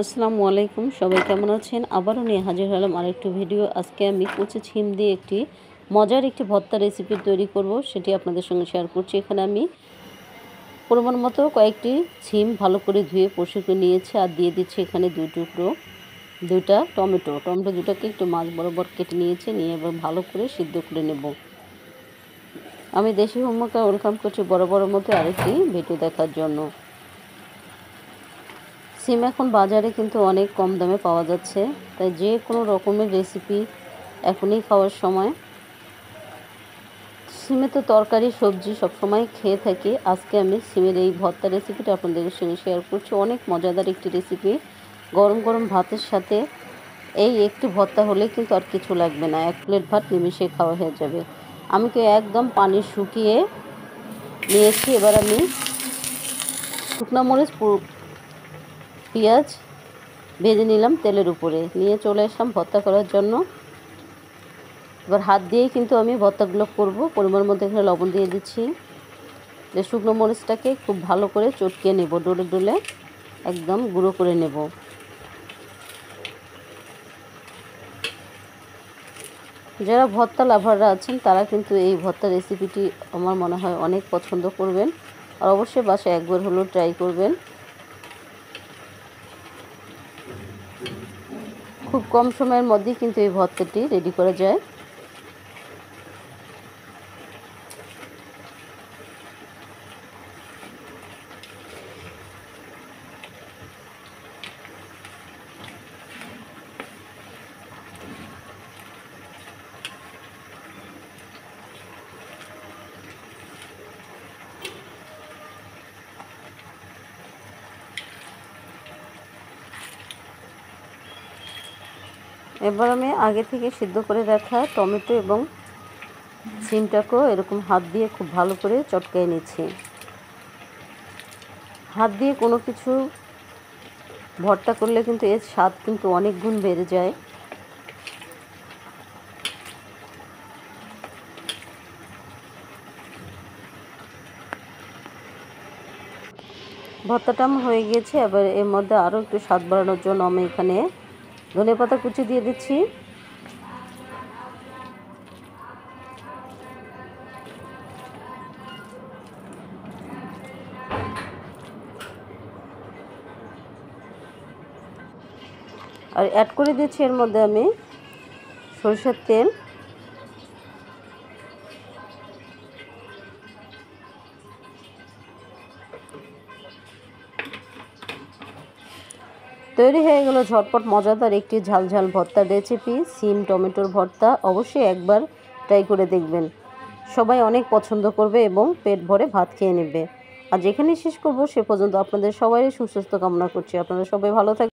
আসসালামু আলাইকুম, সবাই কেমন আছেন? আবারও নিয়ে হাজির হলাম আরেকটি ভিডিও। আজকে আমি কচি ছিম দিয়ে একটি মজার ভর্তা রেসিপি তৈরি করব, সেটি আপনাদের সঙ্গে শেয়ার করছি। এখানে আমি পরিমাণ মতো কয়েকটি ছিম ভালো করে ধুয়ে পরিষ্কার নিয়েছি, আর দিয়ে দিচ্ছি এখানে দুইটা টমেটো দুটাকে একটু মাছ বরাবর কেটে নিয়েছি, নিয়ে এবার ভালো করে সিদ্ধ করে নেব। আমি দেশি হোমমেকার ওয়েলকাম করছি বরাবরের মতো আরেকটি ভিডিও দেখার জন্য। সিম এখন বাজারে কিন্তু অনেক কম দামে পাওয়া যাচ্ছে, তাই যে কোনো রকমের রেসিপি এখনই খাওয়ার সময়। সিমে তো তরকারি সবজি সবসময় খেয়ে থাকি। আজকে আমি সিমের এই ভর্তা রেসিপিটা আপনাদের সঙ্গে শেয়ার করছি। অনেক মজাদার একটি রেসিপি। গরম গরম ভাতের সাথে এই একটি ভর্তা হলে কিন্তু আর কিছু লাগবে না, এক প্লেট ভাত নিমিশে খাওয়া হয়ে যাবে। আমি তো একদম পানি শুকিয়ে নিয়েছি। এবার আমি শুকনো মরিচ পেঁয়াজ ভেজে নিলাম তেলের উপরে, নিয়ে চলে আসলাম ভর্তা করার জন্য। এবার হাত দিয়েই কিন্তু আমি ভর্তাগুলো করব। পরিমাণ মতো এখানে লবণ দিয়ে দিচ্ছি। শুকনো মরিচটাকে খুব ভালো করে চটকিয়ে নেব, ডলে ডলে একদম গুঁড়ো করে নেব। যারা ভর্তা লাভাররা আছেন তারা কিন্তু এই ভর্তা রেসিপিটি আমার মনে হয় অনেক পছন্দ করবেন, আর অবশ্যই বাসায় একবার হলেও ট্রাই করবেন। খুব কম সময়ের মধ্যেই কিন্তু এই ভর্তাটি রেডি করা যায়। এবার আমি আগে থেকে সিদ্ধ করে রাখা টমেটো এবং সিমটাকেও এরকম হাত দিয়ে খুব ভালো করে চটকিয়ে নিচ্ছি। হাত দিয়ে কোনো কিছু ভর্তা করলে কিন্তু এর স্বাদ কিন্তু অনেক গুণ বেড়ে যায়। ভর্তাটা আমার হয়ে গিয়েছে। এবার এর মধ্যে আরও একটু স্বাদ বাড়ানোর জন্য আমি এখানে ধনেপাতা কুচি দিয়ে দিচ্ছি। আর অ্যাড করে দিচ্ছি এর মধ্যে আমি সরষের তেল। তৈরি হয়ে গেল ঝটপট মজাদার একটি ঝালঝাল ভর্তার রেসিপি, সিম টমেটোর ভর্তা। অবশ্যই একবার ট্রাই করে দেখবেন, সবাই অনেক পছন্দ করবে এবং পেট ভরে ভাত খেয়ে নেবে। আর যেখানে শেষ করব সে পর্যন্ত আপনাদের সবাই সুস্বাস্থ্য কামনা করছি। আপনারা সবাই ভালো থাকবেন।